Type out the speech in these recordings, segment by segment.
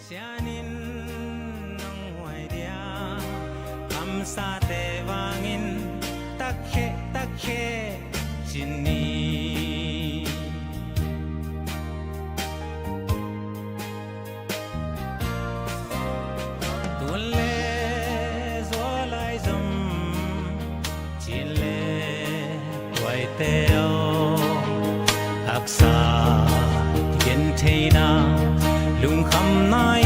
sianin nong hoài dia kam sa te wangin takhe chini tulle zolai zum chile wai teo aksa yen theina lung kham nai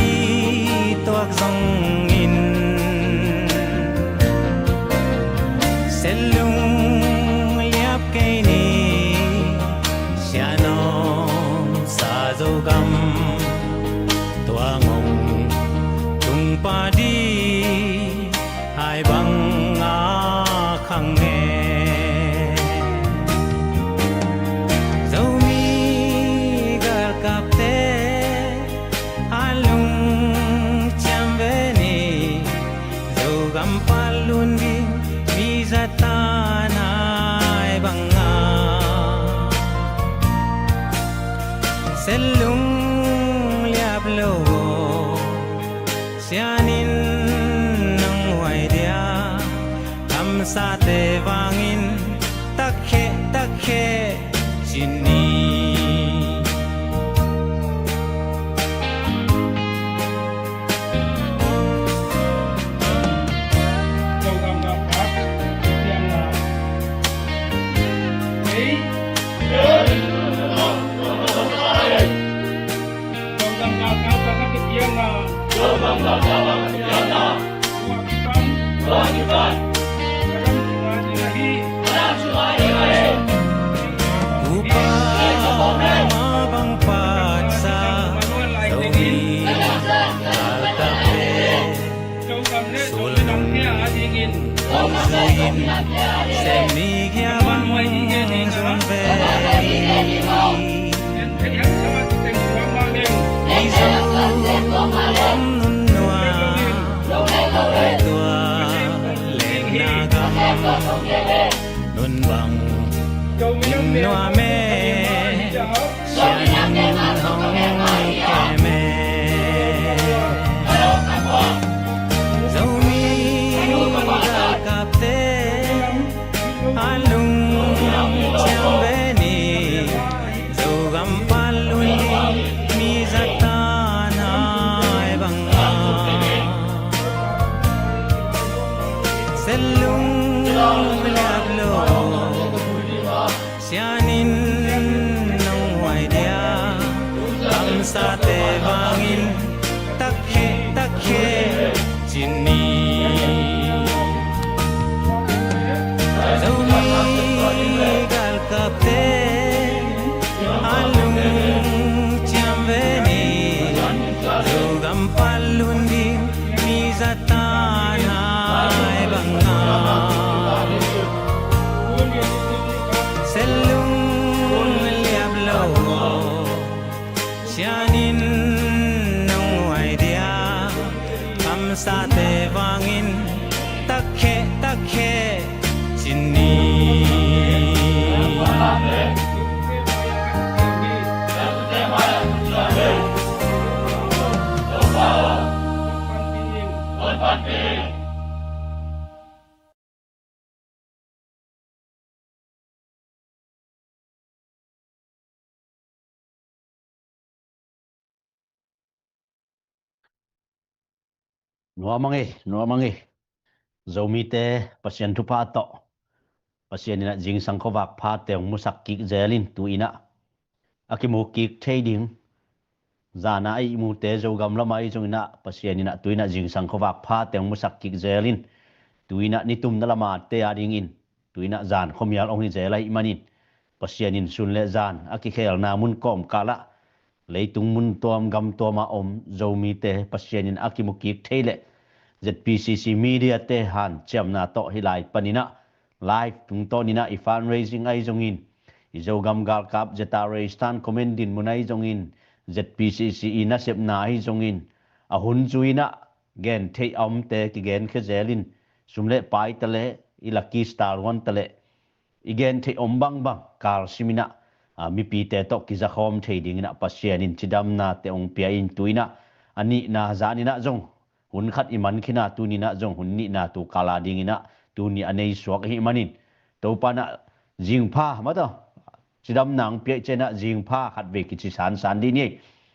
toak zong in selung liap ke ni sianom sa zo gam tuangong tung pa di hai bang a khang nghe selung liap lo sianin nong hoài dia kam sa te wangin takhe chini nun bang noa me sianin hong ke me dâu mi ga cặp te alung chang ve ni dâu gam palun mi zata nai bang selung liap lo sianin nong hoài dia kam sa te wangin takhe chini dâu mi gal kap te alung cham ve ni dâu gam palun di mi zata nai banga selung liap lo sianin nong hoài dia kam sa te wangin takhe chini Nuwa mangi zomi te pasien tu pa to pasien ina jing sang khowak pha teong musak ki zelin tu ina akimu ki trading zana ai mu te zo gam lama ai jong ina pasien ina tu ina jing sang khowak pha teong musak ki zelin tu ina ni tum na lama te ading in tu ina zan khomial ong ni zelai manin pasien in sun le zan aki khel na mun kom kala leitung mun tom gam toma om zomi te pasien in akimu ki thele ZPCC media te han cham na to hilai panina live tung to nina i fundraising ai jongin i zogam gal kap jeta reistan komendin munai jongin ZPCC ina sep na hi jongin a hun chuina gen thei om te ki gen khezelin sumle pai tale i lucky star one tale i gen thei om bang bang kar simina mi pi te to ki za khom thei ding na pasien in chidam na te ong pia in tuina ani na za ni na jong hun khat iman khina tu ni na jong hun ni na tu kala ding ina tu ni anei suak hi manin to pa na jing pha ma to chidam nang pe chena jing pha khat ve ki chi san di ni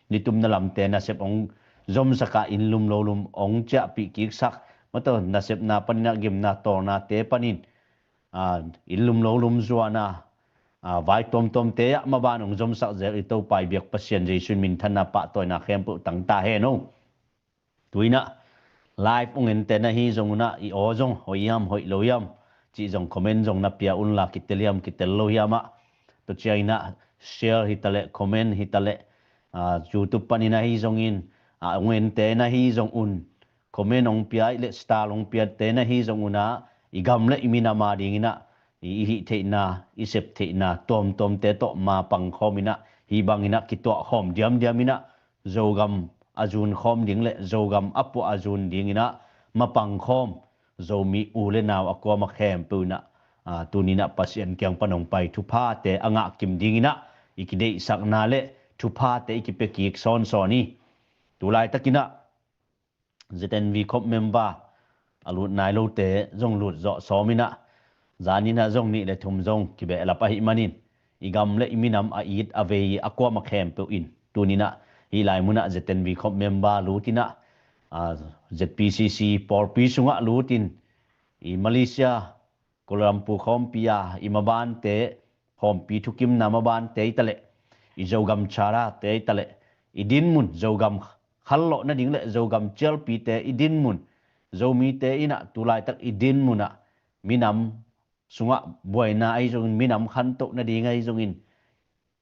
ni tum na lam te na sep ong zom saka in lum lo lum ong cha pi ki sak ma to na sep na pan na gim na to na te panin in lum lo lum zuana vai tom te ma ban ong zom sak zer i to pai biak pasien jesun min thana pa toy na khem pu tang ta he no tuina live ong en te na hi zong na i o zong hoyam hoi loyam chi zong comment zong na pia un la kiteliam kitel loyama to china share hitale comment hitale youtube panina hi zong in ong en te na hi zong un comment ong pia le star ong pia te na hi zong una igam le imina ma dingina i hi the na i sep the na tom te to ma pang khomina hi bangina ki to khom diamina zogam azun khom ding le zogam apu azun dingina mapang khom zomi ule naw akwa ma khem puna tunina pasien kyang panong pai thupa te anga kim dingina ikidei sakna le thupa te ikipe ki son soni tulai takina ZNV khop member alut nai lo te zong lut zo somina zanina zong ni le thum zong kibe la pa hi manin igam le iminam a it avei akwa ma khem pu in tunina hi lai muna ZNV khop member lutina ZPCC porpi sunga lutin i Malaysia Kuala Lumpur khom pia i maban te khom pi thukim na maban te tale i zogam chara te tale i din mun zogam khallo na ding le zogam chel pi te i din mun zomi te ina tulai tak i din muna minam sunga boina ai zong minam khan to na ding ai zong in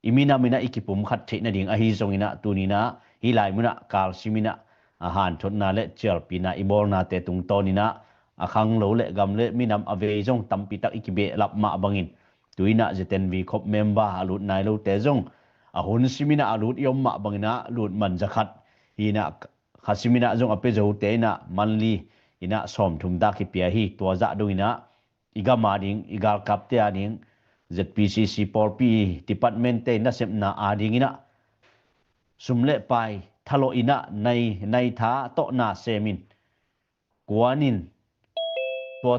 imina mina ikipum khat the na ding a hi zong ina tunina hi lai muna kal simina han thot na le chel pi na ibol na te tung tonina akhang lo le gam le minam ave zong tampi tak ikibe lap ma bangin tuina ZNV khop member alut nai lo te zong ahun simina alut yom ma bangina lut man zakhat ina khasimina zong ape zo te na manli ina som thum da ki pia hi to za duina igama ding igal kap te ading ZPCC porpi department te na sep na ading ina sumle pai thalo ina nei tha to na semin kuanin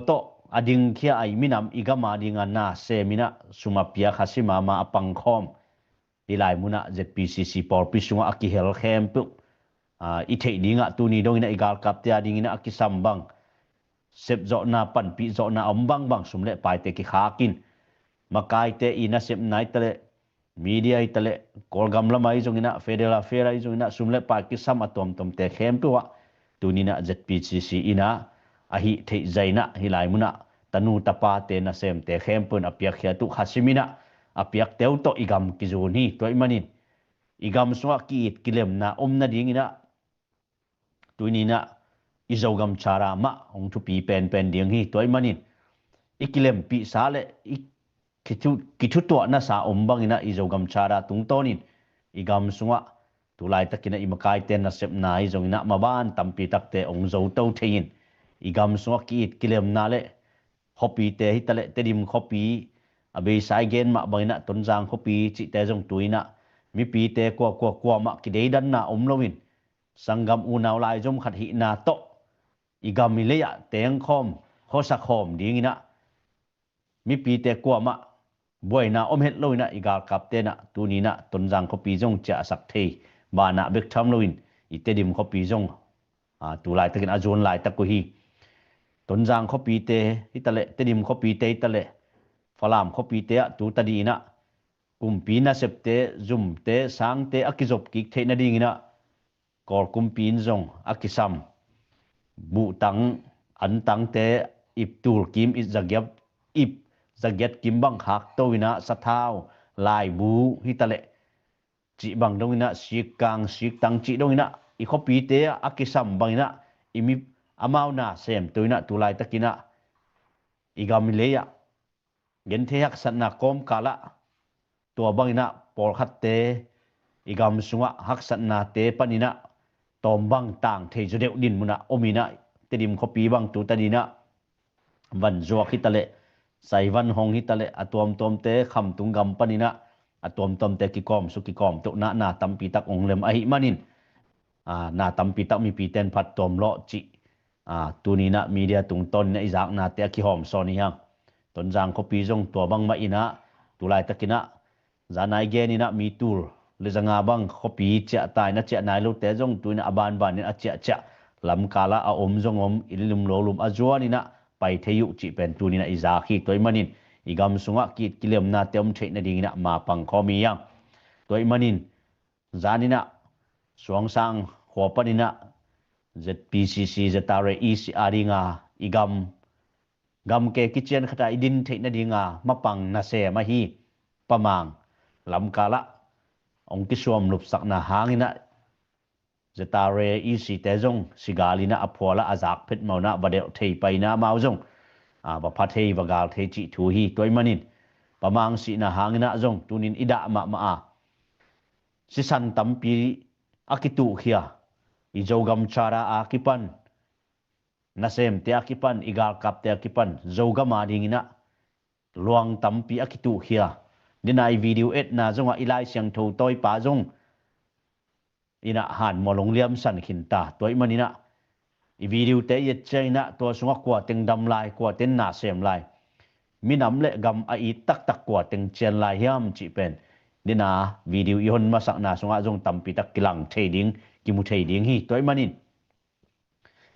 to ading khia ai minam igama dinga na semina sumapia khasima ma apang khom ilai muna ZPCC porpi sunga aki hel khem pu i thei dinga tuni dongina igal kap te adingina aki sambang sep zo na pan pi zo na ombang bang sumle pai te ki khakin makai te ina sep nai tele media itale kolgam lamai jongina federal affair ai jongina sumle pai ki sam atom tom te khem pu wa tunina ZPCC ina ahi thei zaina hilai muna tanu tapa te na sem te khem pun apiak khia tu khasimina apiak teu to igam kizuni toy manin igam suwa ki kilem na omna dingina tuinina izogam chara ma ong thu pi pen ding hi toy manin ikilem pi sale kitu to na sa ombangina izogam chara tung tonin igam suwa tulai takina imakai ten na sep nai jongina maban tampi takte ong zo to thein igam suwa ki kilem na le hopi te hitale tedim hopi abe sai gen ma bangina tonjang hopi chi te jong tuina mi pi te kwa ma ki dei dan na omlowin sangam unaw lai jom khat hi na to igam mi leya teng khom khosa khom dingina mi pi te kwa ma boina om het loina igal kap te na tunina tonjang hopi jong cha sak thei bana bek tham loin itedim hopi jong tulai takin azon lai tak ko hi tonjang khopi te hitale tedim khopi te hitale falam khopi te tu tadina kumpi na septe zum te sang te akizop ki theina dingina kor kumpin jong akisam bu tang an tang te ip tur kim is zagyat kim bang khak toina sathau lai bu hitale chi bang dongina sik tang chi dongina I khopi te akisam bangina imi amau na sem tuina tulai takina igamileya gen theyak sanna kom kala to bangina por khatte igam sunga hak sanna te panina tombang tang thei jodeu din muna omina tedim khopi bang tu tadina van zo khitale saivan hong hitale atom tom te kham tungam panina atom tom te ki kom su ki kom to na tampi tak onglem ahi manin na tampi tak mi piten phat tom lo chi tunina media tungton na izak na te ki hom so ni hang ton jang ko pi jong to bang ma ina tulai takina zanai ge ni na mi tur le zanga bang ko pi cha tai na cha nai lo te jong tuina aban ban ni a cha lam kala a om jong om ilum lo lum a zuani na pai theyu chi pen tunina izaki toy manin igam sunga kit kilem na tem theina ding na ma pang khomi yang toy manin zanina suang sang hopanina ZPCC zatare ECR nga igam gam ke kitchen khata idin theina dinga mapang na se ma hi pamang lam kala ong ki suam lup sakna hangina zatare EC te jong sigalina aphola azak phet mauna badel thei paina mau jong ba phathei wagal thei chi thu hi toy manin pamang si na hangina jong tunin ida ma si san tampi akitu khia izogam chara akipan nasem te akipan igal kap te akipan zogama dingina luang tampi akitu khia dinai video et na zonga ilai siang tho toy pa jong ina han molong liam san khinta toy manina i video te yet chaina to sunga kwa tengdam lai kwa ten na sem lai minam le gam a i tak tak kwa teng chen lai hiam chi pen dina video yon masak na sunga jong tampi tak kilang thading kimu thading hi toy manin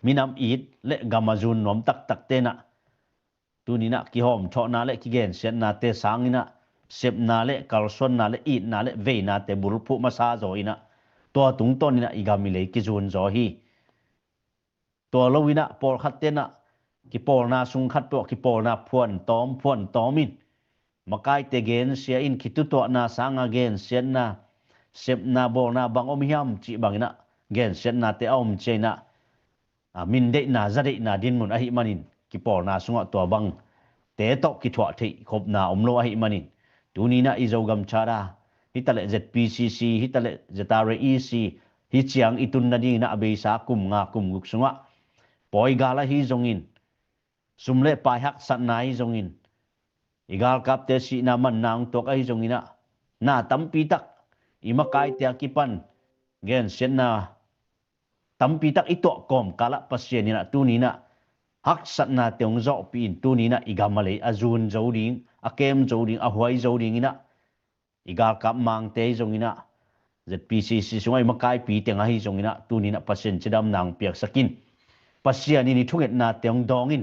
minam it le gamazun nom tak tak te na tunina ki hom tho na le ki gen sen na te sangina sep na le kalson na le it na le ve na te burphu masa zo ina to tung ton ina igami le ki zun zo hi to lowina por khat te na ki por na sung khat to ki por na phuan tomin makai te gen sia in kitu to na sanga gen sen na sep na bor na bang om hiam chi bangina gen sen na te om chena min de na zade na din mun ahi manin ki por na sunga to bang te to ki thwa thei khop na omlo ahi manin tunina izogam chara hitale ZPCC hitale zatare EC hi chiang itun na ding na abesa kum nga kum guk sunga poi gala hi zongin sumle pai hak sat nai zongin igal kap te si na man nang tok ai zongina na tampi tak imakai te akipan gen sen na tampi tak ito kom kala pasien ina tunina hak sat na teong zo pin tunina igamale azun zoding akem zoding ahwai zoding ina igal kap mang te zongina ZPCC sungai makai pi tenga hi zongina tunina pasien chidam nang piak sakin pasien ini thuget na teong dongin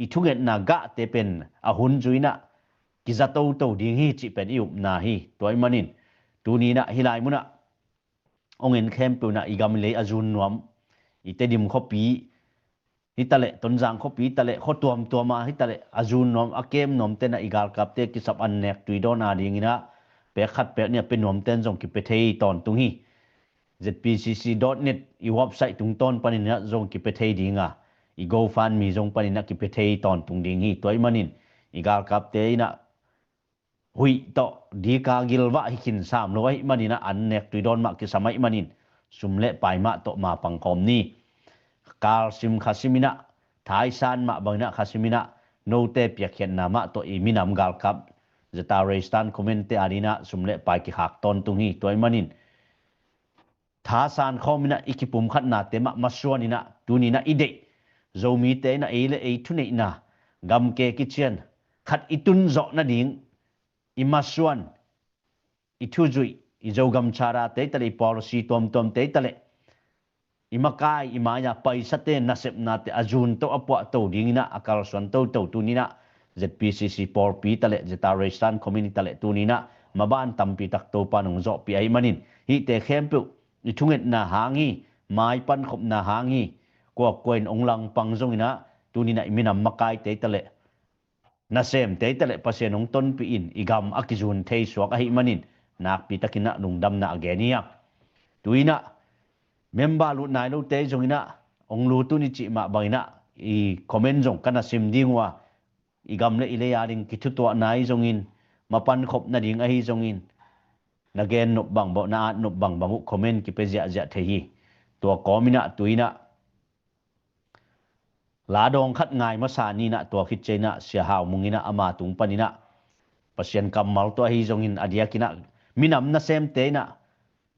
i thuget na ga te pen ahun juina kizato to ding hi chi pen iup na hi toy manin tunina hilai muna ongen khem tu na igamle azun nuam itedim khopi hitale tonjang khopi tale khotuam tuama hitale azun nom akem nom tena igal kapte ki sap annek tuidona dingina pe khat pe ne pe nom ten jong ki pe thei ton tunghi zpcc.net i website tung ton panina jong ki pe thei dinga i GoFundMe jong panina ki pe thei ton tung ding hi toy manin igal kapte ina hui to di ka gilwa hikin sam loi manina annek tuidon ma ki samai manin sumle paima to ma pangkom ni kal sim khasimina thaisan ma bangna khasimina note piakhen na ma to iminam gal kap zatare stan commente arina sumle pai ki hak ton tungi toy manin thasan khomina ikipum khat na tema maswanina tunina ide zomi te na ele e thune na gam ke kichen khat itun zo na ding imaswan ithujui izogam chara te tale policy tom te tale imakai imaya paisa te nasep na te azun to apwa to dingina akal swan to tunina ZPCC por pi tale zatare stan community tale tunina maban tampi tak to panung zo pi ai manin hi te khempu ithunget na hangi mai pan khop na hangi ko koin onglang pangjongina tunina iminam makai te tale nasem te tale pasenong ton pi in igam akizun thei suak ahi manin nak pi takina lungdam na agenia tuina memba lu nai lu te jongina onglu tu ni chi ma bangina i comment jong kana sim dingwa igam le ile yaring kithu to nai jongin mapan khop na ding ahi jongin nagen no bang bo na no bang bangu comment ki pe ja ja thehi to komina tuina ladong khat ngai ma sa ni na to khit chena sia haw mungina ama tung panina pasien kamal to hi jongin adia kina minam na sem te na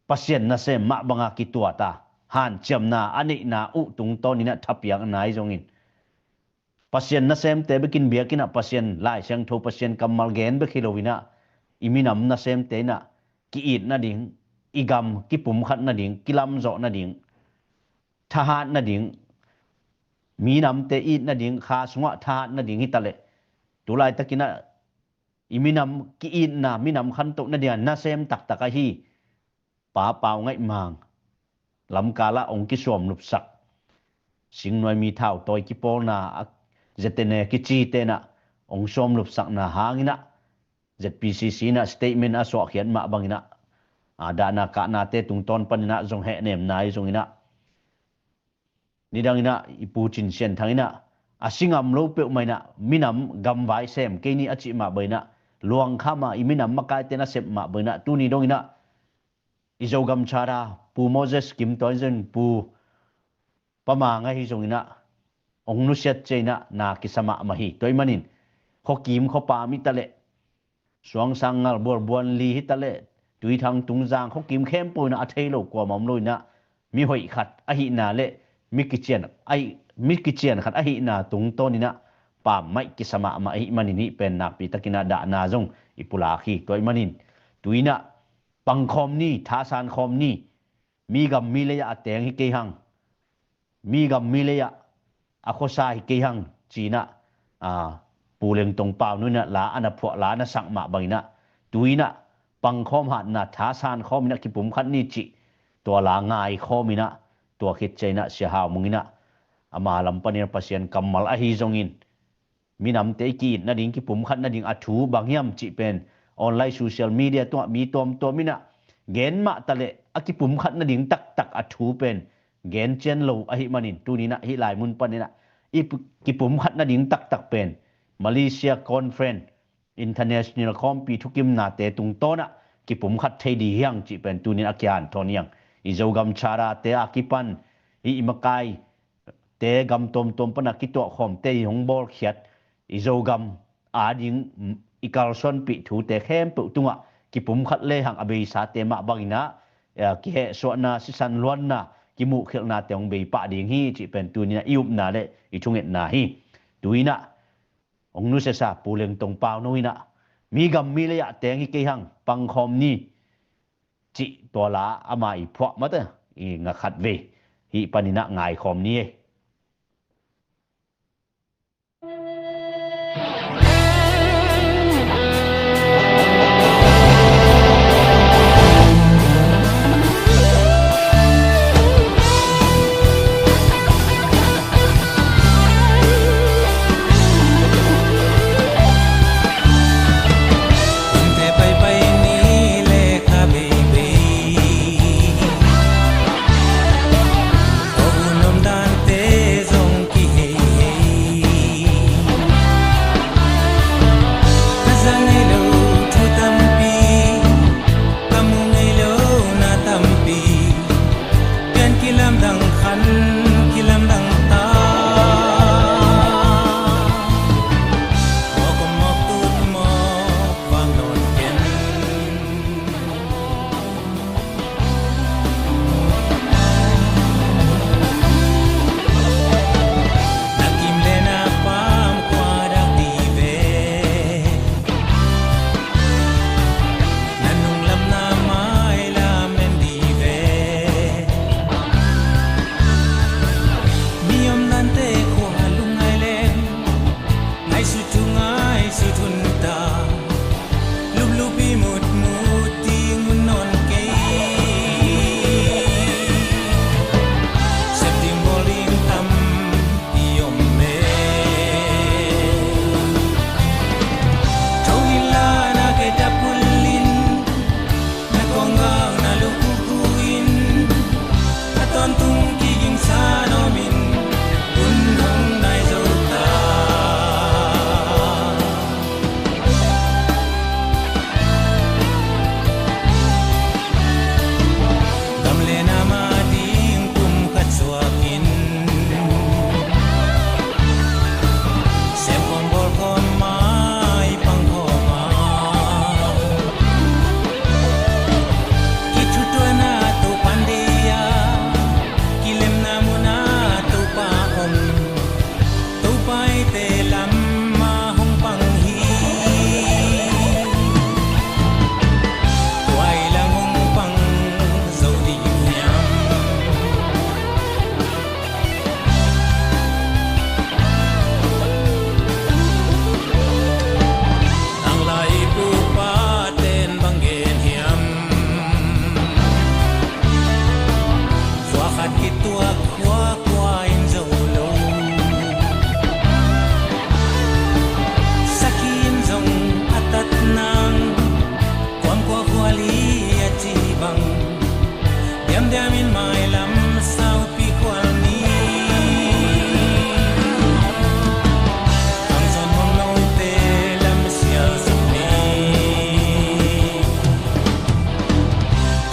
pasien na sem ma banga ki tuata han cham na ani na u tung to ni na thapiak nai zongin pasien na sem te bekin biakina pasien lai sang tho pasien kamal gen be khilowina iminam na sem te na ki it na ding igam ki pum khat na ding kilam zo na ding thahat na ding minam te it na ding kha sunga thahat na ding hitale tulai takina iminam ki it na minam khan to na dia na sem tak tak hi pa pau ngai mang lam kala ong ki som lup sak sing noi mi thau toy ki pol na zetene ki chi te na ong som lup sak na hangina ZPCC na statement a so khian ma bangina ada na ka na te tung ton panina jong he nem nai jong ina nidangina ipu chin sen thangina asingam lo pe maina minam gam vai sem ke ni achi ma baina luang khama iminam makai te na sep ma baina tu ni dongina izogam chara pu Moses kim toizen pu pama nga hi jong ina ong nu set cheina na kisama mahi toimanin khokim khopa mi tale suang sangal bor buan li hitale tui thang tung jang khokim khem pu na athei lo kwa mom loina mi hoi khat a hi na le mi kichen khat a hi na tung to ni na pa mai kisama ma hi manini pen na pi takina da na jong ipula khi toimanin tuina pangkhom ni thasan khom ni mi gam mi le ya ateng hi ke hang mi gam mi le ya akhosa hi ke hang china puleng tong pau nu na la ana pho la na sang ma bangina tuina pangkhom hat na thasan khom na ki pum khat ni chi to la ngai khomina to khit chaina sia ha mungina ama lampanir pasien kamal a hi zongin minam te ki na ding ki pum khat na ding athu bangyam chi pen online social media to mi tom to mina gen ma tale akipum khat na ding tak tak athu pen gen chen lo a hi manin tunina hi lai mun panina ikipum khat na ding tak tak pen Malaysia Conference International Compi thukim na te tung to na kipum khat thei di hiang chi pen tunin akyan thoniang izogam chara te akipan hi imakai te gam tom tom pana kito khom te hong bol khiat izogam ading ikalson pi thu te khem pu tunga ki pum khat le hang abei sa te ma bangina ki he so na sisan luan na ki mu khel na te ong bei pa ding hi chi pen tu ni na iup na le I thunget na hi tuina ong nu se sa puleng tong pau noina mi gam mi le ya teng hi ke hang pang khom ni chi to la ama I phwa ma ta I nga khat ve hi panina ngai khom ni Dante Diam diamin mai lam sau pi kwal ni Ang son mong loi te lam sial sap ni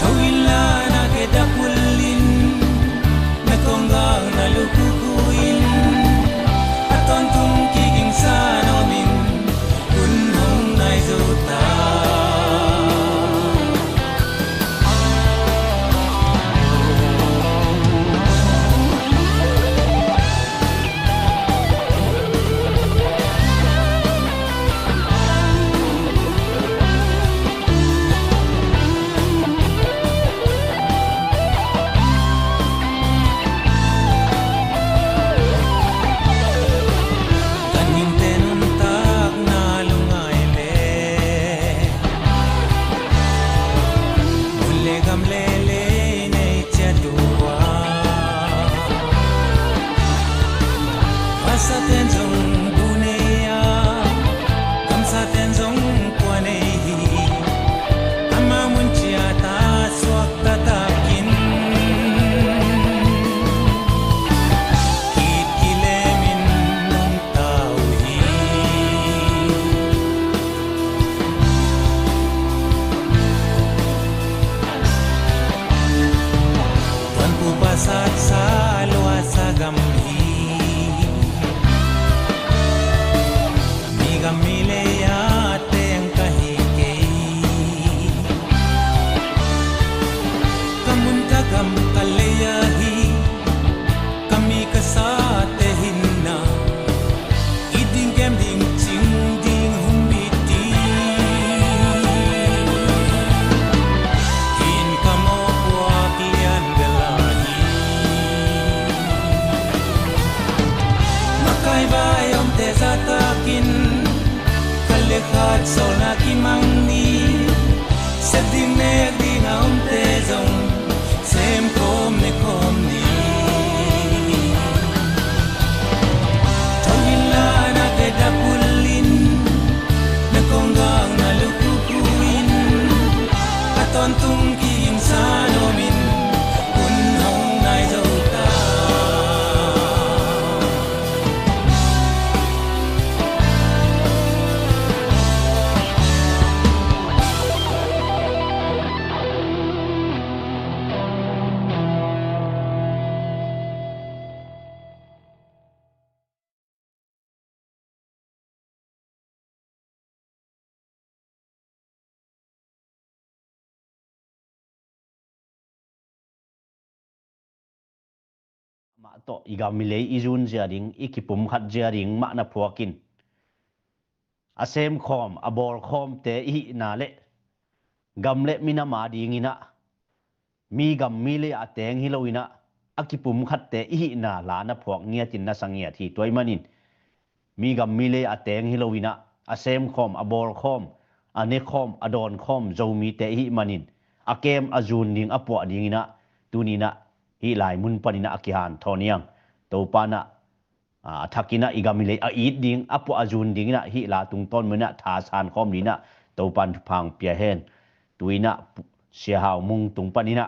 Kawila na kedapulin Na konggang na lukukuin Aton tung kiging sa namin Kunhong nai zuta Kanyang tenuntak na lungay le Muli gam lele na ityaduwa Pasa tenzong buneya Kamsa tenzong kwanehi Ama munchiata swak tatakin Kit kilemin nung tauhi Tuan ku pasat sa luas sa gamhi Mi gamile ya teng kahike Kamun kagam kaleyahi Kami kasate hinna Iding kem ding ching ding humiti In kamo puak lian galahi Makai bayom te zatakin Kalekhat sol na kimangni Seding nek ding aum te zong Sem kom ne kom ni Tawila na kedapulin Na konggang na lukukuin Aton tung kiying sa nomin Kunhong nai zauta ma to igamile izun jaring ikipum khat jaring ma na phuakin asem khom abol khom te I na le gamle mina ma dingina mi gam mile ateng hiloina akipum khat te I na la na phuak ngia tin na sangia thi toy manin mi gam mile ateng hiloina asem khom abol khom ane khom adon khom zomi te I manin akem azun ning apwa dingina tunina hi lai mun panina akihan thoniang topana thakina igamile a it ding apo azun dingina hi la tung ton mena tha san khom dina topan phang pia hen tuina sia hau mung tung panina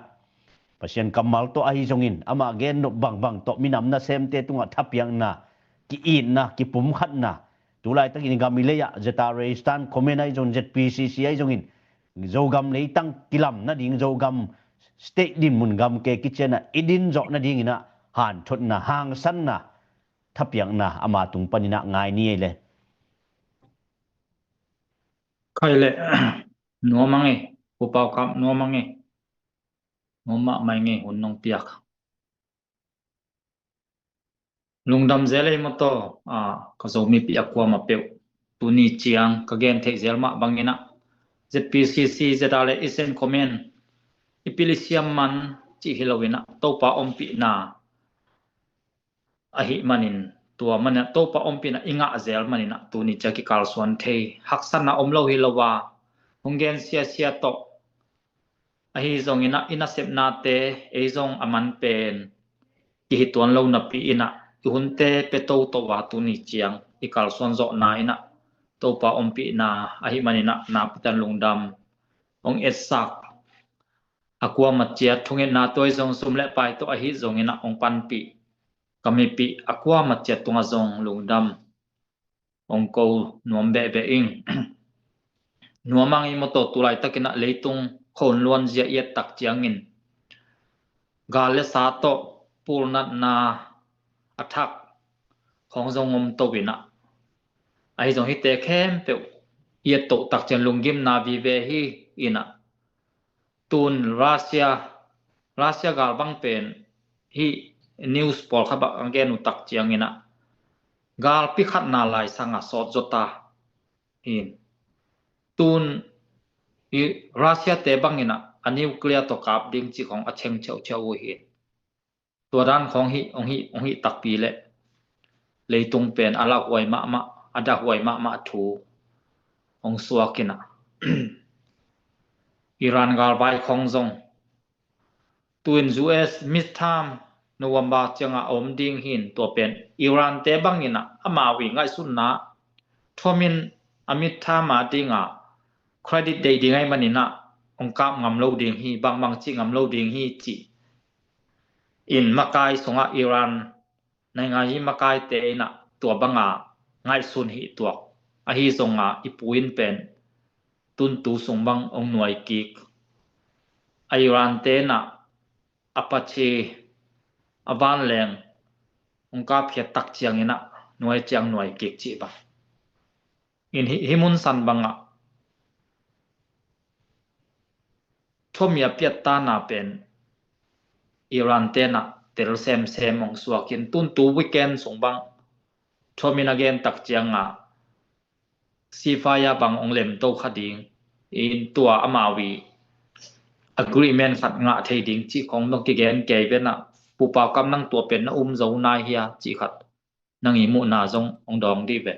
pasien kamal to ahi jongin ama gen no bang bang to minam na sem te tunga thapiang na ki in na ki pum khat na tulai takin igamile ya jeta reistan khomenai jon zpcc ai jongin zogam lei tang kilam na ding zogam state din mun gam ke kitchena idin zo na ding ina han thot na hang san na thapiang na ama tung panina ngai ni le khai lệ nó mang nghe cô bao cam nó mang nghe nó mạ mày nghe hồn nông piak lung đam zel ấy mà to có dấu mi piak qua mà bẹo tu ni chiang cái gen thệ zel mạ bang ina zpcc zeta le isen comment ipilisiam man chi hilowina to pa ompi na ahi manin tua mana to pa ompi na inga zel manina tu ni chaki kalsuan the haksan na omlo hilowa hungen sia sia to ahi zongina ina sepna te e zong aman pen ki hituan lo na pi ina hunte peto to wa tu ni chiang i kalsuan zo na ina to pa ompi na ahi manina na pitan lungdam ong esak akwa machia thungin na toy zong sumle pai to a hi zong ina ong pan pi kami pi akwa machia tunga zong lungdam ong ko nuam be be ing nuamang i moto tulai takina leitung khon luan zia yet tak chiangin gale sa to purnat na athak khong zong om to bina ai zong hi te khem pe yet to tak chen lungim na vi ve hi ina tun Russia gal bang pen hi news pol kha ba angen utak chiang ina gal pi khat na lai sanga sot jota in tun i Russia te bang ina a nuclear to kap ding chi khong a cheng cheu cheu hi to dan khong ong hi tak pi le leitung pen ala huai ma ada huai ma thu ong suakina Iran gal bai khong zong tuin US midterm November changa om ding hin to pen Iran te bangina amawi ngai sunna thomin midterm ma dinga credit day dingai manina ongkap ngam lo ding hi bang chi ngam lo ding hi chi in makai songa Iran nai ngai makai te na to banga ngai sun hi to a hi songa ipuin pen tun tu songbang ong nuai kik Iran te na apache avan leng ongka phiat tak chiang ina nuai chiang nuai kik chi ba in himun san banga thomia piat ta na pen Iran te na tel sem ong suakin tun tu weekend songbang thomin again tak chiang nga sifaya bang ong lem to khading in tua amawi agreement khat nga thei ding chi khong nok ki gen ke be na pupa kam nang tua pen na zo nai hia chi khat nang i mu na zong ong dong di be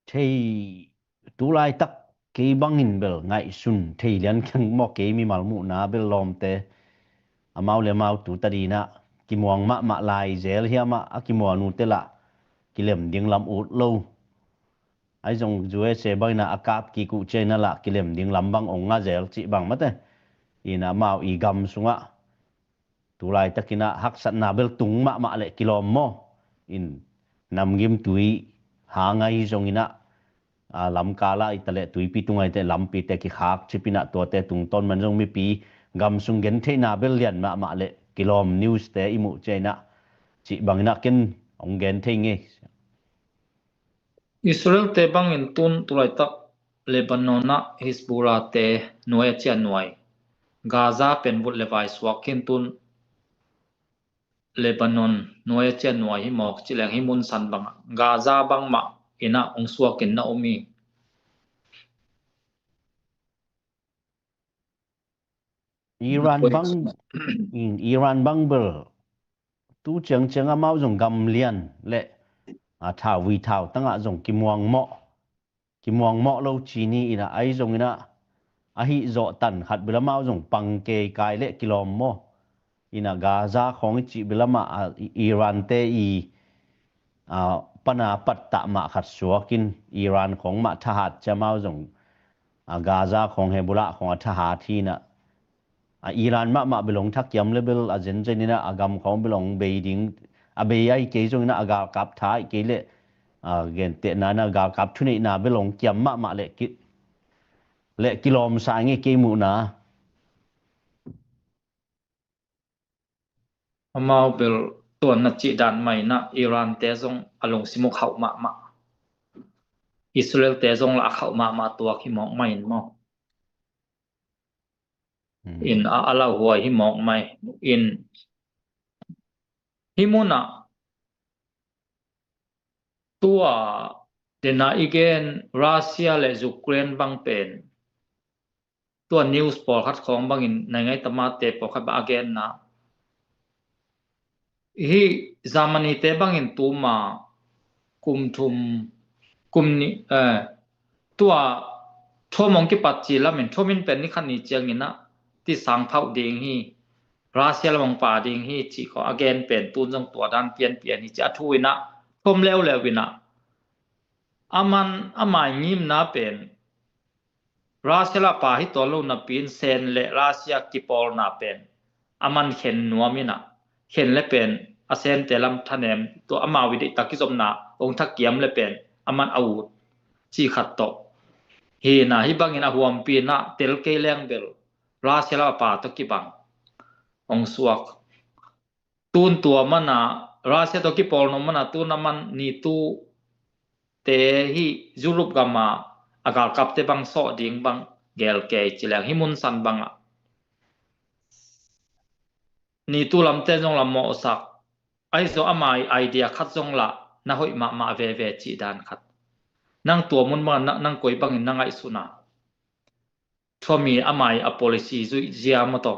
thei tu lai tak ke bangin bel ngai sun thei lian khang mo ke mi mal mu na bel lom te amau le mau tu ta di na ki muang ma lai zel hia ma akimo nu te la ki lem ding lam ut lo ai jong USA bang na akap ki ku che na la ki lem ding lam bang ong nga zel chi bang mate ina mau i gam sunga tu lai takina hak sat na bel tung ma le kilom mo in nam gim tui ha ngai jong ina lam kala itale tui pi tungai te lam pi te ki khak chipina to te tung ton man jong mi pi gam sung gen the na bel lian ma le kilom news te imu chena chi bangina ken ong gen the nge Israel te bang in tun tulai tak Lebanon na Hezbollah te nuai chian nuai Gaza pen but levai swakin tun Lebanon nuai chian nuai hi mok chileng hi mun san bang Gaza bang ma ina ong swakin na omi Iran bang bel tu chang amau jong gam lian le thao vi thao tanga jong ki muang mo lo chi ni ina ai jong ina a hi zo tan khat bilamau jong pang ke kai le kilom mo ina Gaza khong chi bilama Iran te i pana patta ma khat suakin Iran khong ma thahat chamau jong Gaza khong hebula khong thahat hi na Iran ma belong thak yam level a jen jenina agam khong belong beiding a be ai ke jong na aga kap thai ke le gen te na ga kap thuni na belong kyam ma le kilom sa nge ke mu na amau bel tuan na chi dan mai na Iran te zong along simuk hau ma Israel te zong la hau ma tua ki mok mai mo in ala huai hi mok mai in himuna tua dena igen Russia le Ukraine bang pen tua news por khat khong bang in nai ngai tama te por khat ba again na hi Germany te bang in tu ma kum ni tua thomong ki pat chi la men thomin pen ni khan ni chiang ina ti sang phau ding hi Russia la mong pa ding hi chi ko again pen tun jong tua dan pian hi cha thuina thom lewina aman amai ngim na pen Russia la pa hi tolo na pin sen le Russia kipol na pen aman khen nuamina khen le pen asen telam thanem to amawi de takizom na ong thakiam le pen aman awut chi khat to hi na hi bangin a huam pi na tel ke leng bel Russia la pa to ki bang ong suak tun tua mana Russia to kipol no mana tu naman ni tu te hi Europe gama agal kapte bang so ding bang gel ke chilang himun san bang ni tu lam te jong lam mo sak ai zo amai idea khat jong la na hoi ma ve ve chi dan khat nang tua mun ma nang koi bang nang ai suna thomi amai a policy zu zia ma to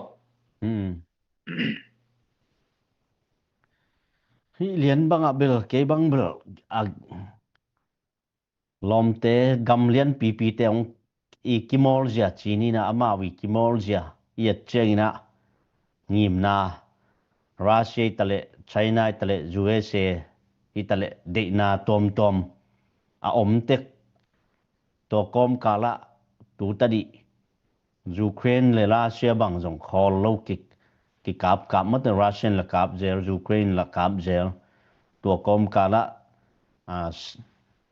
hi lian bang a bel ke bang bel a lom te gam lian pp te ong i kimol zia chini na ama wi kimol zia yet chengina ngim na Russia tale China tale USA itale de na tom a om tek to kom kala tu tadi Ukraine le Russia bang jong khol lo ki kap mat Russian la kap zel Ukraine la kap zel to kom kala a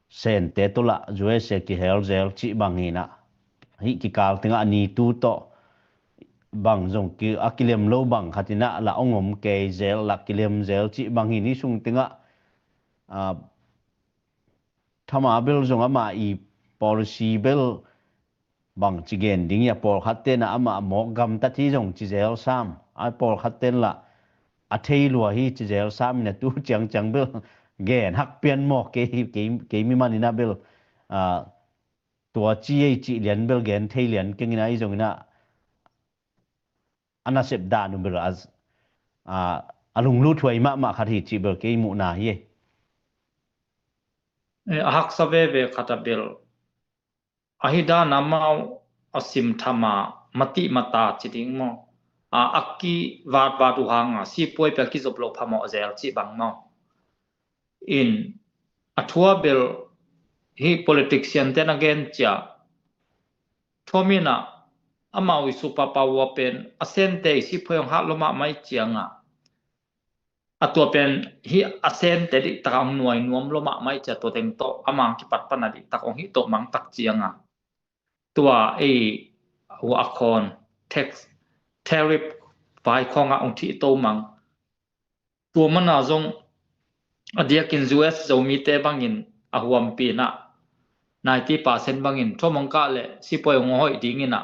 sen te to la USA ki hel zel chi bangina hi ki kal tinga ni tu to bang jong ki akilem lo bang khatina la ongom ke zel la kilem zel chi bangi ni sung tinga thama bel jong ama i policy bel bang chigen ding ya por khaten ama mo gam ta thi jong chi zel sam a por khaten la a thei lua hi chi zel sam na tu chang bel gen hak pian mo ke mi manina bel tua chi lian bel gen thei lian kengina i jong na anasep da nu bel az alung lu thuai ma khari chi bel ke mu na hi hak sa ve ve khata bel ahida namau asim thama mati mata chiding mo akki wat u hanga si poi pe ki zoplo phamo zel chi bang mo in athua bel hi politician ten again cha thomina amawi super power pen asente si phoyong ha loma mai chianga atua pen hi asente di takang nuai nuam loma mai cha to teng to amang ki pat panadi takong hi to mang tak chianga tua wa akon tax tariff vai khonga ong thi to mang tua mana zong adiakin US zomi te bangin ahuam pi na 90% bangin thomong ka le sipoy ngoi dingina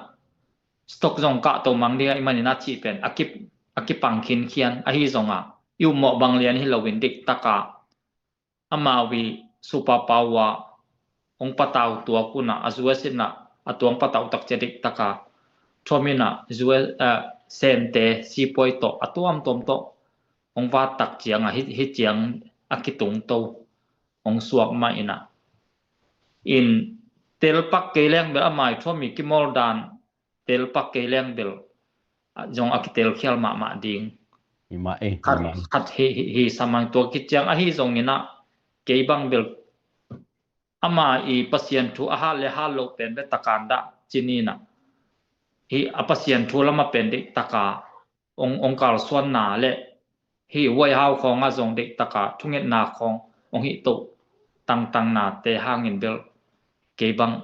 stock zong ka to mang dia imani na chi pen akip pangkin khian a hi zonga yu mo bang lian hi lowin dik taka amawi super power ong pataw tua kuna azuasina atuang pataw tak chedik taka thomina US sente sipoy to atuam tom to ong va tak chiang a hi chiang akitung to ong suak ma ina in tel pak keleng bel amai thomi kimol dan tel pak keleng bel jong akitel khial ma ding ima khat hi samang to ki chiang a hi zong ina keibang bel ama I pasien thu a ha le ha lo pen be takanda chinina hi apasien thu lama pen de taka ong kal swan na le hi wai hau khong a zong de taka thunget na khong ong hi to tang na te hangin bel kebang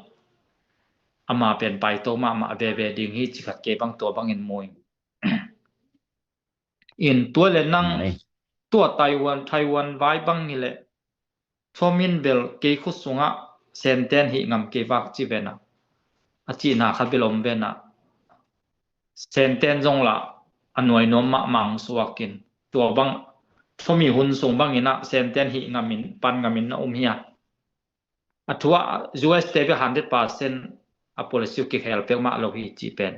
ama pen pai to ma ve ding hi chi khat kebang to bangin moi in to le nang to Taiwan vai bang ni le thomin bel ke khu sunga senten hi ngam ke wak chi vena achi na kha belom vena senten jong la anoi nom ma mang suakin to bang thomi hun sung bang ina senten hi ngamin pan ngamin na hiya athua US te 100% a policy ki help pe ma lo hi chi pen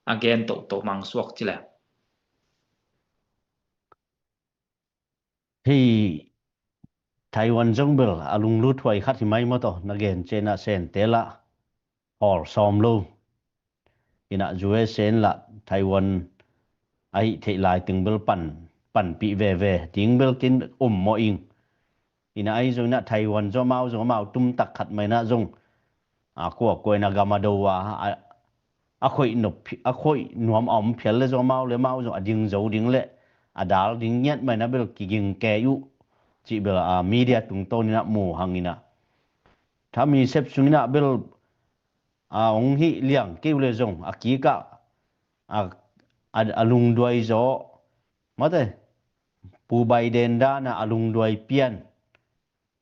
again to mang suak chi la hi Taiwan jong bel alung lu thuai khat hi mai mo to na gen chena sen tela or som lo ina US sen la Taiwan ai thei lai ting bel pan pi ve ting bel kin mo ing ina ai zo na Taiwan zo mau tum tak khat mai na zong ko na gamado khoi nộp khoi nuam om phial le zo mau zo ading zo ding le adal ding nyat mai na bel kiging ke yu chi bel media tung to ni na mu hangina thami sep sungina bel ong hi liang ke le zong ki ka alung duai zo mate pu Biden da na alung duai pian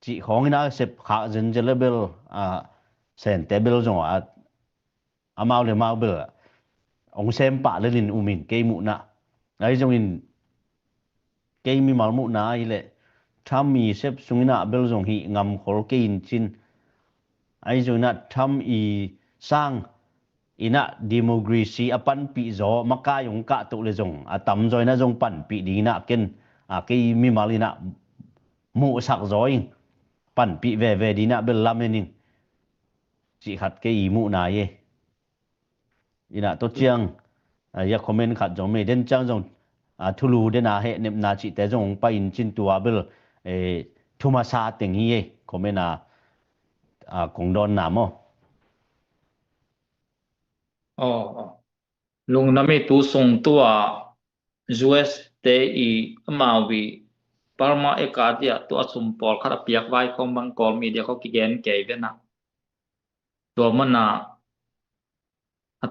chỉ khó na sep kha zen je level sen table zo amau le mau bel ông xem pa le lin umin ke mu na ai jong in ke mi mal mu na ai le tham mi sep sungina bel jong hi ngam khol ke in chin ai jong na tham I sang ina democracy apan pi zo maka yong ka tu le jong tam zoi na jong pan pi di na ken ke mi malina mu sak zoi pan pi ve di na bel lamening chỉ khát cái mu na ye ina to chiang ya comment khat jong me den chang jong thulu de na he nem na chi te jong pa in chin tua bel thuma sa teng hi ye comment kong don na mo lung nami tu song tua US te I amawi parma ekadia tu asum pol khara piak vai khom bang kol media ko kigen ke vena to mana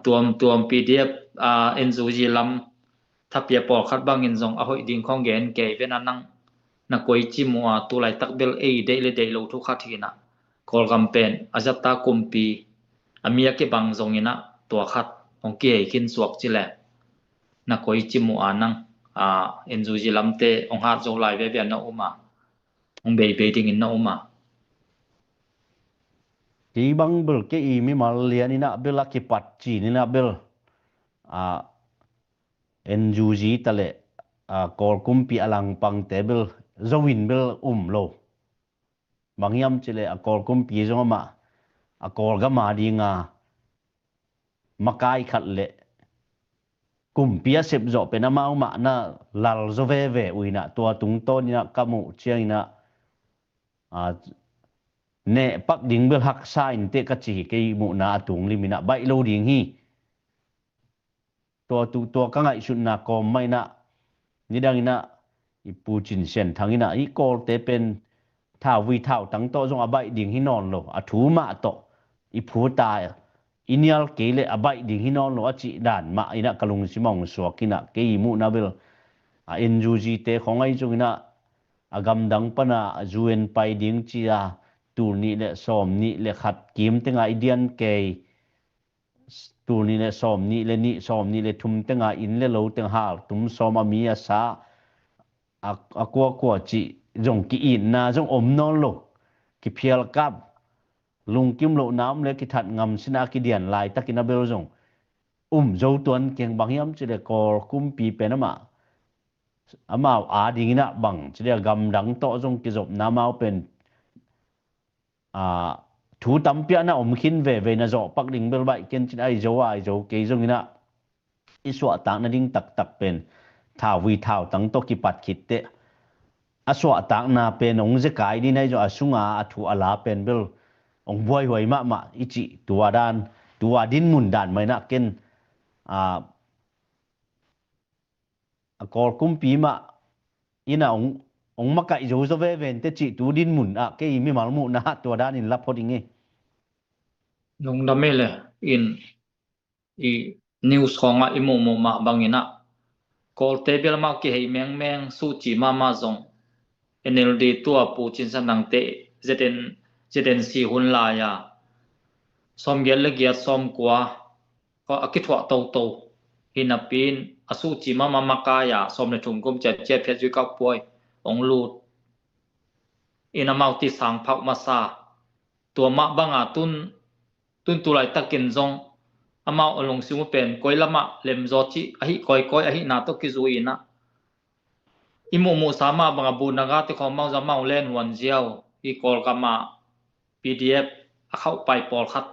tuam PDF enzuji lam thapia pol khat bang in zong ahoi ding khong gen ke vena nang na koi chi mua tu lai tak bel e de le de lo thu khathina kol campaign ajata kumpi amia ke bang zong ina to khat ong ke kin suak chi le na koi chi mua nang enzuji lam te ong ha zo lai ve ve na uma ong be ding in na uma ti bang bel ke I mi mal lian ina bel ki pat chi ni na bel enjuji tale kol kumpi alang pang table zawin bel lo mangyam chile kol kumpi zo ma kol ga ma di nga makai khat le kumpi a sep zo pe na mau ma na lal zo ve uina tua tung to ni na kamu chiang ina ne pak ding bel hak sa in te ka chi ke mu na tung limina bai lo ding hi to ka ngai sun na ko mai na ni dang ina I pu chin sen thang ina I kol te pen thao vi thao tang to jong abai ding hi non lo thu ma to I phu ta inial ke le abai ding hi non lo chi dan ma ina kalung simong so kina ke mu na bel enjuji te khongai jong ina agam dang pana zuen pai ding chi tur ni le som ni le khat kim te nga idian ke tur ni le som ni le thum te nga in le lo te hal tum som mi sa kwa chi jong ki in na jong om non lo ki phial kap lung kim lo nam le ki that ngam sina ki dian lai takina bel jong zo tuan keng bangyam chi le kor kum pi penama amao ding na bang chi le gam dang to jong ki jop na mau pen thu tam pia na khin ve na zo pak ding bel bai ken chin ai zo ke jong ina iswa ta na ding tak pen thao vi thao tang to ki pat khit te aswa ta na pen ong je kai di nai zo asunga thu ala pen bel ong boy hoi ma ichi tua din mun dan mai na ken kor kumpi ma ina ong makai zo ve ven te chi tu din mun ke mi mal mu na tua dan in lap hoding e nung damele in I news khonga imu ma bangina kol table ma ki hei meng su chi ma zong NLD tua pu chin san nang te ZNC hun la ya som gel le gia som kwa ko akithwa to hinapin asu chi ma makaya som le thum kum che phe ju ka poi ong lut ina mau ti sang phak ma sa tua ma banga tun tu lai takin zong amao along simu pen koilama lem zo chi ahi koi ahi na to ki zuina imu sama banga bu naga te khom mau za mau len wan jiao I kol kama PDF akhau pai pol khat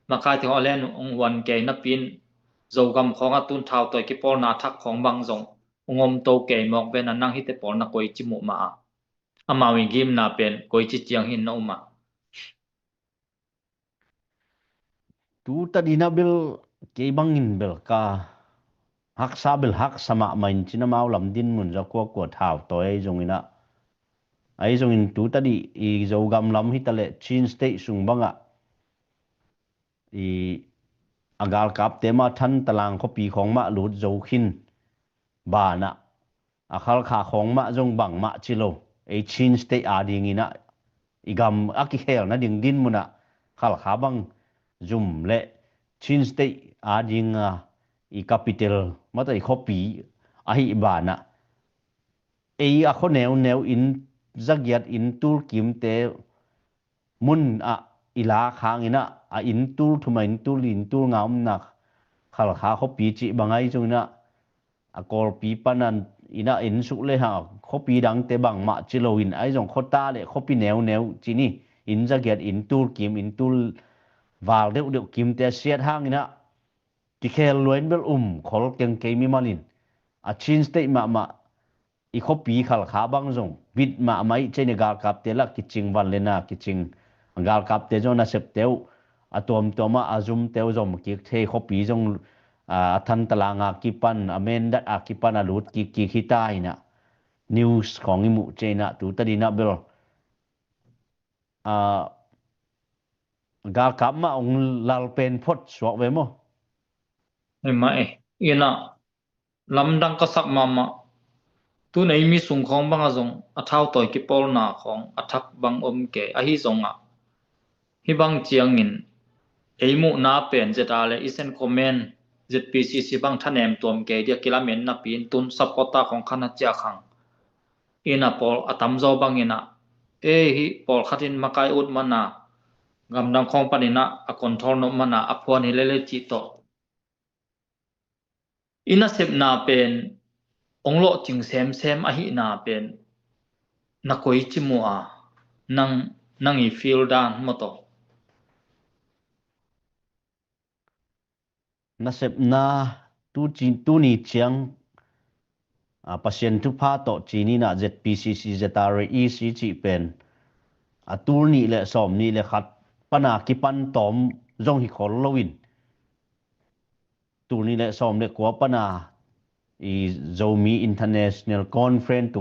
makai te ho len ong wan ke na pin zo gam khonga tun thau toy ki pol na thak khong bang zong ngom to ke mok ben nang hi te pol na koi chi mu ma amawi gim na pen koi chi chiang hin no ma tu ta dinabil ke bangin bel ka hak sabil hak sama main china mau lam din mun za ko thau toy zongina ai zongin tu ta di I zo gam lam hitale chin state sung banga I agal kap tema than talang ko pi khong ma lut zo khin ba na akhal kha khong ma zong bang ma chilo e chin state ading ina igam akihel na ding din muna khal kha bang zum le chin state ading I capital mata I copy ahi ba na e a kho neu in zagiat in tur kim te mun a ila khang ina a in tur thuma in tur ngam na khal kha copy chi bangai jungna a kor pi panan ina in su le ha copy dang te bang ma chilo in ai jong khota le copy neu chi ni in zagiat in tur kim in tur val deu kim te siat hang ina ki khel loin bel khol keng ke mi malin a chin state ma I copy khal kha bang jong bit ma mai chene gal kap te la kiching van lena kiching gal kap te jona sep teu atom toma azum teu jom ki the copy jong than talanga kipan amen dat akipan alut ki hitai na news khong imu chena tu tadina bel gal kap ma ong lal pen phot swak ve mo mai ina lamdang kasak mama tu nei mi sung khong banga zong athau toy ki pol na khong athak bang ke a hi zonga hi bang chiangin eimu na pen zeta le isen comment ZPCC bang thanem tom ke dia kilamen na pin tun sapota khong khana cha khang ina pol atam zo bangina hi pol khatin makai ut mana gamdang khong panina a control no mana aphon hilele chi to ina sep na pen onglo ching sem a hi na pen na koi chimu a nang I feel dan moto na sep na tu ni chiang pasien tu pha to chi ni na ZPCC ZRE EC chi pen tur ni le som ni le khat pana ki pan tom zong hi khol lowin tur ni le som le ko pana I zomi international conference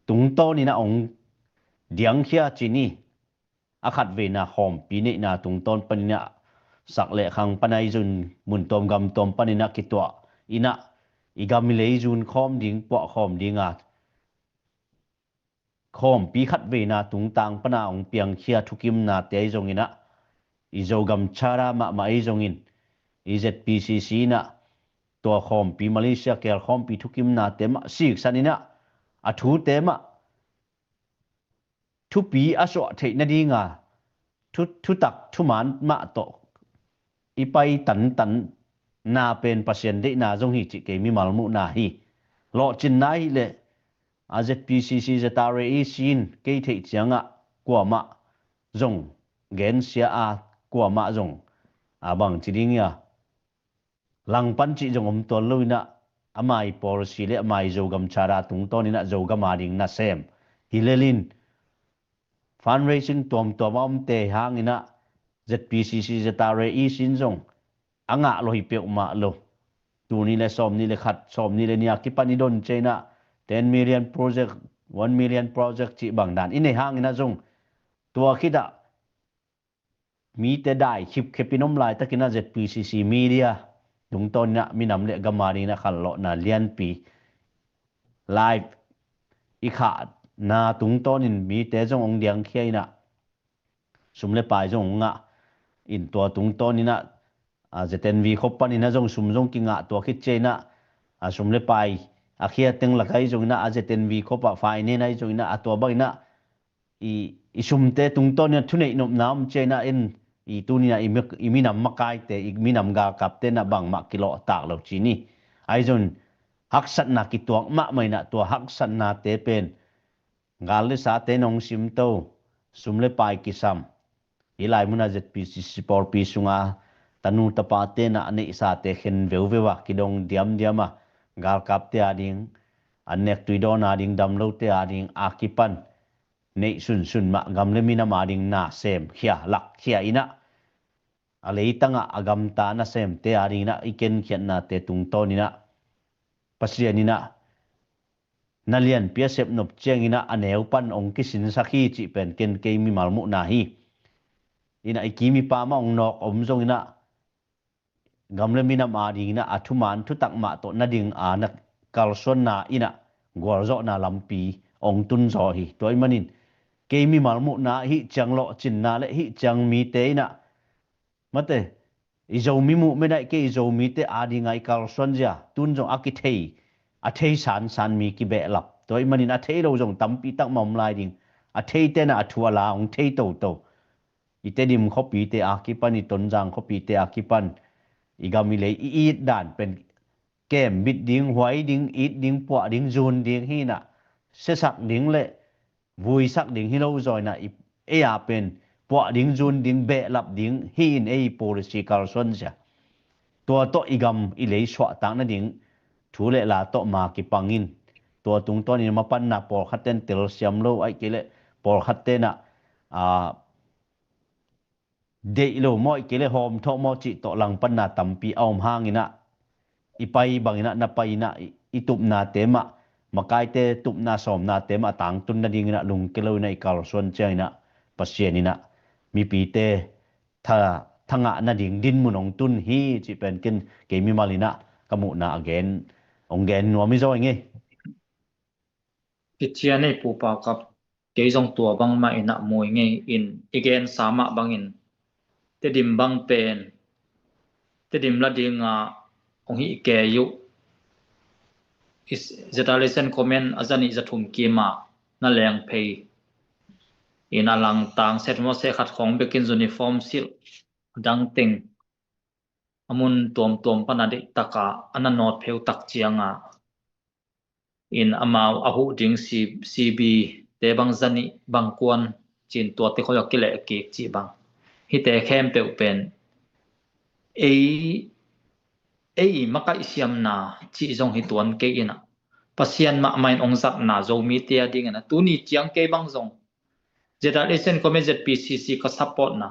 tung to ni na ong diang khia chi ni akhat ve na hom pi ni na tung ton panina sak le khang panai jun mun tom gam tom panina kitwa ina igam le jun khom ding po khom dinga khom pi khat ve na tung tang pana ong piang khia thukim na te jong ina izogam chara ma jongin ZPCC na to khom pi Malaysia kel khom pi thukim na te ma sik sanina athu te ma thu pi aso the na dinga thu tak thu man ma to ipai tan na pen pasien de na jong hi chi ke mi malmu na hi lo chin nai le ZPCC ZRE sin ke the chianga kwa ma jong gen sia a kwa ma jong abang chiding ya lang pan chi jong om tol loina amai policy le amai jogam chara tung ton ina jogama ding na sem hilelin fundraising tom om te hangina ZPCC ZRE sin jong anga lo hi pe ma lo tu ni le som ni le khat som ni le nia ki pani don chena 10 million project 1 million project chi bang dan ine hangina jong tua khida mi te dai khip khepinom lai takina ZPCC media tung ton na minam le gamari na khallo na lian pi live ikha na tung ton in mi te jong ong diang khia ina sumle pai jong nga in to tung ton ina ZNV khopan ina jong sum jong ki nga to khit chena sumle pai akhia teng lakai jong ina ZNV khopa fai ne nai jong ina atwa ba ina I sumte tung ton na thunei nom nam chena in I tunia I minam makai te I minam ga kapte na bang ma kilo tak lo chini aijon haksat na kituak ma mai na to haksat na te pen ngal sa te nong sim to sumle pai kisam ilai muna ZPCC por pi sunga tanu tapa te na ne sa te khen vewa kidong diama gal kapte ading anek tuidon ading damlo te ading akipan nei sun ma gamle mina mading na sem khia lak khia ina alei tanga agam ta na sem te ari na iken khian na te tung to ni na pasian ni na nalian pia sep nop cheng ina aneu pan ong kisin sakhi chi pen ken ke mi malmu na hi ina ikimi pa ma ong nok om zong ina gamle mina ma ding na athuman thu tak ma to na ding ana kalson na ina gorzo na lampi ong tun zo hi toy manin ke mi malmu na hi changlo chin na le hi chang mi te ina mate izo mi mu me dai ke izo mi te adi ngai kalson ja tun zo akithei a thei san san mi ki be lap toy manin a thei lo jong tampi tak mom lai ding a thei te na athua la ong thei to to ite dim khopi te akipan i tonjang khopi te akipan igami le i dan pen kem bit ding huai ding it ding po ding zun ding hi na se sak ding le vui sak ding hi lo zoi na e a pen po ding zun ding be lap ding hi in e policy kalson ja to igam i le swa ta na ding thu le la to ma ki pangin to tung to ni ma pan na por khaten tel siam lo ai ki le por khaten na de lo moi ki le hom tho mo chi to lang pan na tampi aum hangina ipai bangina na paina itup na tema makai te tup na som na tema tang tun na ding na lung kilo na ikal son chaina pasien ina mi pi te tha thanga na ding din munong tun hi chi pen kin ke mi malina kamu na again ong gen no mi zo nge Kitiane pu pa kap ke jong tua bang ma ina moi nge in again sama bangin te dim bang pen te dim la dinga ong hi ke yu is zetalesen comment azani zathum ki ma na leng phei in alang tang set mo se khat khong bekin uniform sil dang ting amun tom panadi taka ana not pheu tak chianga in amau ahu ding cb te bang zani bangkuan chin to te khoyak kile ki chi bang hi te khem pe pen ei maka isiam na chi jong hi tuan ke ina pasian ma main ong zak na zo mi te ding na tu ni chiang ke bang zong jeta lesen comment pcc ka support na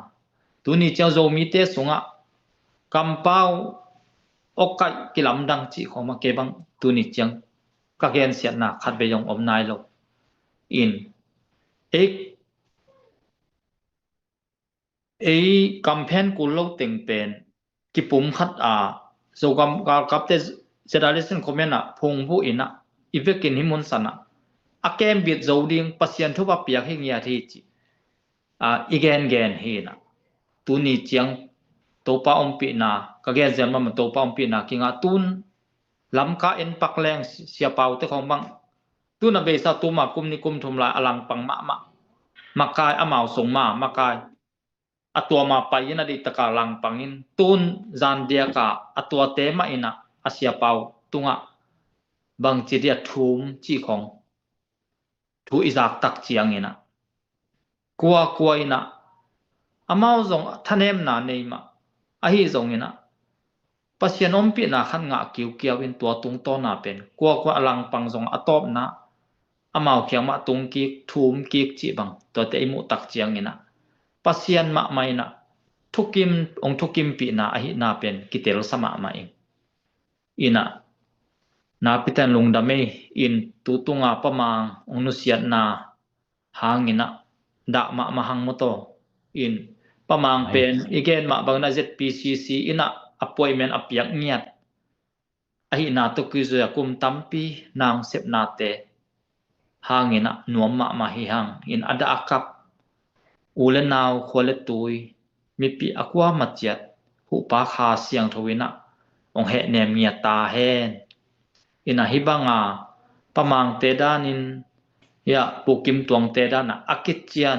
tu ni chiang zo mi te sunga kampau okai kilam dang chi khoma ke bang tu ni chiang ka gen siat na khat be yong om nai lo in ei campaign kul lo teng pen ki pum khat a so gam ka kap te generation comment a phung bu ina ivekin himun sana akem bit zoding pasian thuba piak hi ngia thi chi igen gen hi na tu ni chiang topa ompi na ka ge zel ma topa ompi na kinga tun lam ka en pak leng sia pau te khong bang tu na be sa tu ma kum ni kum thum la alang pang ma makai amau song ma makai atua ma pa ina di taka lang pangin tun zan dia ka atua te ma ina asia pau tunga bang chi dia thum chi khong thu izak tak chiang ina kwa ina amau zong thanem na nei ma a hi zong ina pasienom pi na khan nga kiu in tua tung to na pen kwa alang pang zong atop na amau khiang ma tung ki thum ki chi bang to te imu tak chiang ina pasian ma mai na thukim pi na ahi na pen kitel sama ma ina na pitan lungdame in tutunga pamang unusiat na hangina da ma hang moto in pamang pen again ma bang na zpcc ina appointment apiak niat ahi na to kizu kum tampi nang sep na te hangina nuam ma hi hang in ada akap ulen naw khole tui mi pi akwa machiat hu pa kha siang thowina ong he nem mia ta hen ina hibanga pamang te danin ya pukim tuang te dana akichian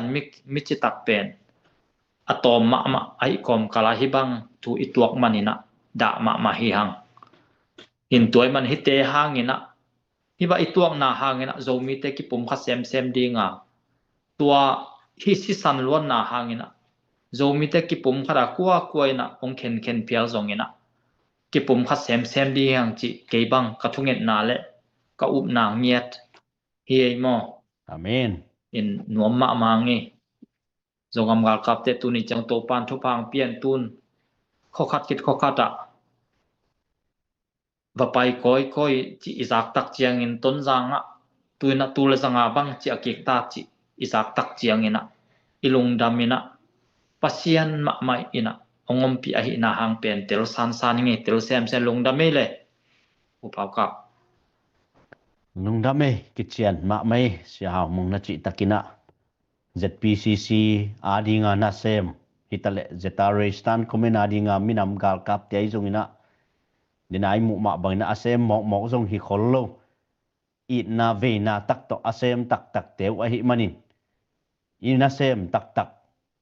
mi chi tak pen atom ma ai kom kala hibang tu ituak manina da ma hi hang in toy man hi te hangina hiba ituak na hangina zomi te ki pum kha sem dinga tua hi si san luan na hangina zomi te ki pum khara kwa ina ong khen pial zongina ki pum kha sem di hang chi keibang ka thunget na le ka up na ngiat hi ei mo amen in nuam ma mangi zongam gal kap te tu ni chang to pan thu pang pian tun khó khát à và pai coi chỉ Isaac tak chiang in ton giang á tôi na tu là giang bang chỉ akiek ta chỉ Isaac tak chiang in á ilung dam in á pasian ma mai in á ongom pi ahi na hang pen tel san nge tel sem lung dam le upau ka lung dam kitchen ma mai sia hau mong na chi takina ZPCC adinga na sem hitale zetare stan komen adinga minam gal kap te zongina dinai mu ma bangna asem mok zong hi khollo it na ve na tak to asem tak teu a hi manin ina sem tak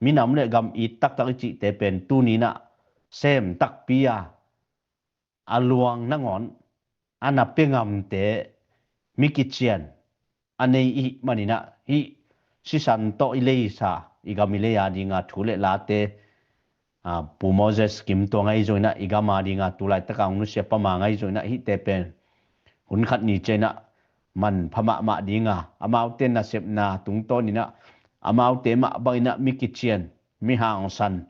minam le gam it tak chi te pen tu ni na sem tak pia aluang na ngon ana pengam te mikichian anei i manina hi sisan to ile sa igamile ya dinga thule late pu Moses kim to ngai joina igama dinga tulai takang nu se pama ngai joina hi te pen hun khat ni chena man phama ma dinga amau ten na sep na tung to ni na amau te ma baina mikichian mi hang san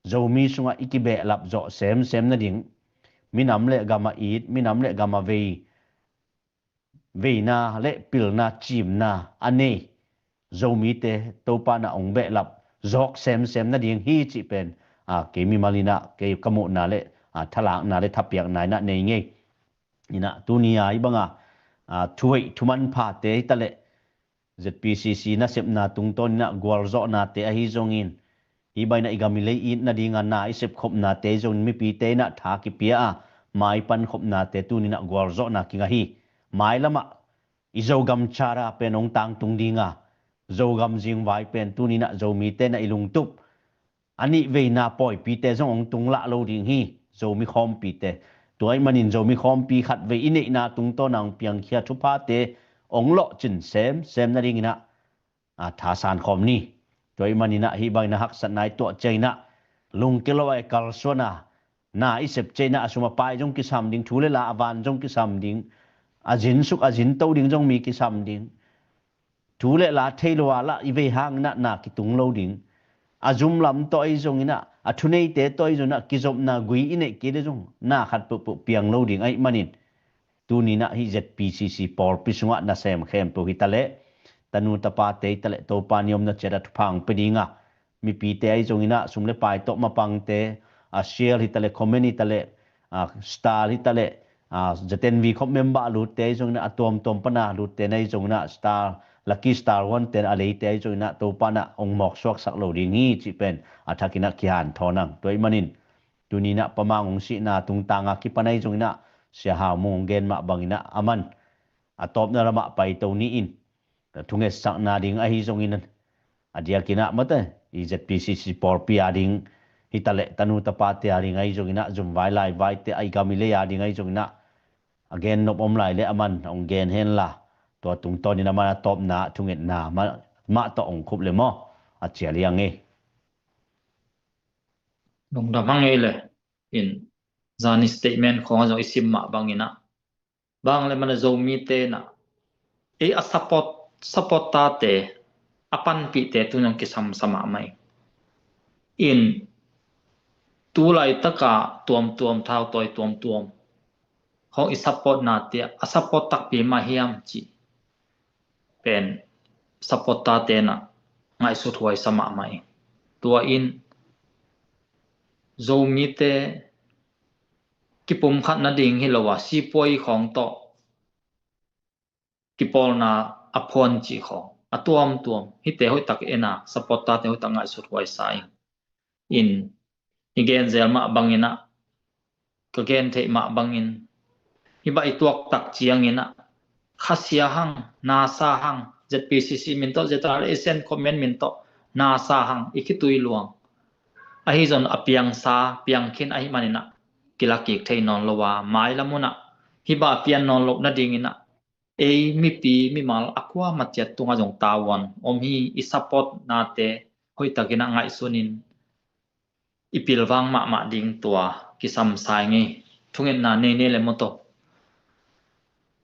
zomi sunga ikibe lap zo sem na ding minam le gama it minam le gama ve na le pil na chim na ane zomi te topa na ong be lap zok sem na ding hi chi pen ke mi malina ke kamu na le thala na le thapiak nai na nei nge ina tunia ibanga thuai thuman pha te tale ZPCC na sep na tungton na gwalzo na te a hi zongin hi baina igamile in na dinga na isep khop na te zon mi pi te na tha ki pia mai pan khop na te tu ni na gwalzo na kinga hi mai lama izogam chara penong tang tung dinga zogam jing vai pen tu ni na zo mi te na ilung tup ani ve na poi pi te zong ong tung la lo ding hi zo mi khom pi te toy manin zo mi khom pi khat ve ine na tung to nang piang khia thu pa te ong lo chin sem na ding na tha san khom ni toy manina hi bang na hak san nai to chaina lung kilo ai kal sona na isep chaina asuma pai jong ki sam ding thule la awan jong ki sam ding azin to ding jong mi ki sam ding thule la thailo la ive hang na ki tung lo ding azum lam to ai jong ina athunei te to ai jona ki job na gui ine ki de jong na khat pu piang lo ding ai manin tu ni na hi ZPCC por pisunga na sem khem pu hitale tanu tapa te tale to paniom na chera thphang pedinga mi pi te ai jong ina sumle pai to mapang te share hitale comment hitale star hitale jaten vi khop member lu te jong na atom pana lu te nei jong na star lucky star 1 ten alei te jong na to pana ong mok swak sak lo ding hi chi pen athakina kian thonang toy manin tunina pamang ong si na tung tanga ki panai jong na sia ha mong gen ma bangina aman atop na rama pai to ni in thunge sak na ding a hi jong in adia kina mate ZPCC por pi ading hitale tanu tapa te ari ngai jong ina zum vai lai vai te ai gamile ya ding ai jong ina again nop om lai le aman ong gen hen la to tung to ni na ma top na thunget na ma to ong khup le mo a chia liang e lung dam hang le in zani statement khong zo isim ma bangina bang le mana zo mi te na a support ta te apan pi te tu nang ki sam sama mai in tu lai taka tuam thau toy tuam khong i support na te a support tak pi ma hiam chi pen support ta te na ngai su thuai sama mai tua in zo mi te ki pum khat na ding hi lawa si poi khong to ki pol na aphon chi khong atuam hi te hoi tak ena support ta te hoi tak ngai su thuai sai in igen zel ma bangina ka gen the ma bangin hi ba ituak tak chiang ina khasia hang na sa hang ZPCC min to zetar esen comment min to na sa hang ikitui luang ahi zon apiang sa piang khin ahi manina kilaki thei non lowa mai lamuna hi ba pian non lok na ding ina mi pi mi mal akwa machet tunga jong tawan om hi i support na te hoi takina ngai sunin ipilwang ma ding tua kisam sai nge thungen na ne le moto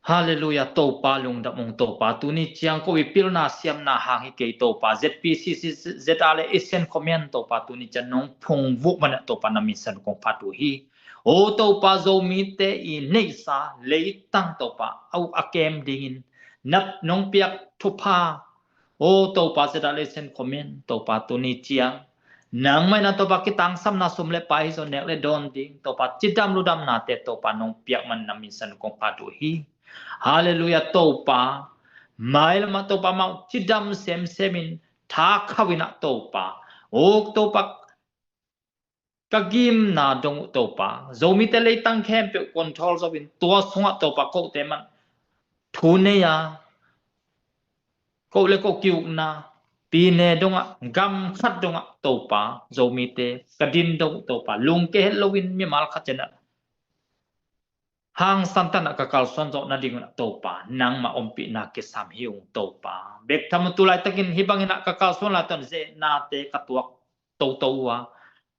Hallelujah to pa lung da mong to pa tu ni chiang ko ipil na siam na hang hi ke to pa ZPC ZAle isen comment to pa tu ni chan nong phung vu man to pa na mission kong pa tu hi o to pa zo mi te I nei sa le tang to pa au akem dingin nap nong piak to pa o to pa ZAle isen comment to pa tu ni chiang nang mai na to pa kitang sam na sum le pa hi zo nek le don ding to pa chidam ludam na te to pa nong piak man na mission kong pa tu hi Hallelujah to pa mail ma to pa ma chidam sem semin tha khawina to pa ok to pa kagim na dong to pa zomi te le tang khem pe control so bin tua sunga to pa ko te man thune ya ko le ko kiu na pi ne donga gam khat donga to pa zomi te kadin dong to pa lung ke halloween mi mal khat chena hang santan kakal sonjo na ding na topa nang ma ompi na ke sam hiung topa bek tham tulai takin hibangin na kakal son la ton ze na te katuak to towa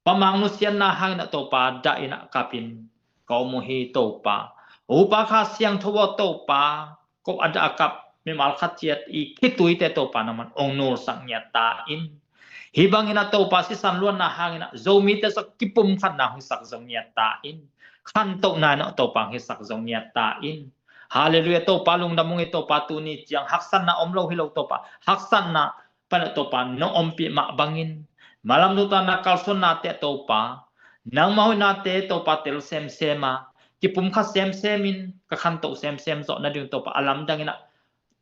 pamang nu sian na hang na topa da ina kapin ko mo hi topa upa kha siang thowa topa ko ada akap me mal khachiat I khitui te topa naman ongnul sang nya ta in hibangin na topa si san luan na hang na zomi te sak kipum khan na hung sak zong nya ta in khan to na no to pang hi sak zong nia ta in hallelujah to palung damung ito patu ni chiang haksan na omlo hilo to pa haksan na pan to pa no ompi ma bangin malam do ta na kalson na te to pa nang mahu na te to pa tel sem sema kipum kha sem semin ka khan to sem sem zo na ding to pa alam dangina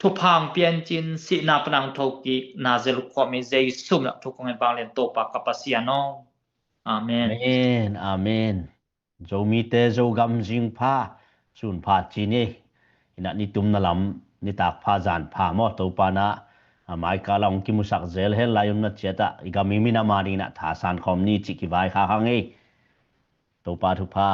thu phang pian chin si na panang thoki na zel ko me zai sum na thu kong bang len to pa kapasiano amen Amen. Amen. Zomi te zo gam jing pha sun pha chi ni ina ni tum na lam ni tak pha jan pha mo to pa na mai ka long ki musak zel hel layum na cheta igami mi na mari na tha san khom ni chi ki vai kha hang ei to pa thu pha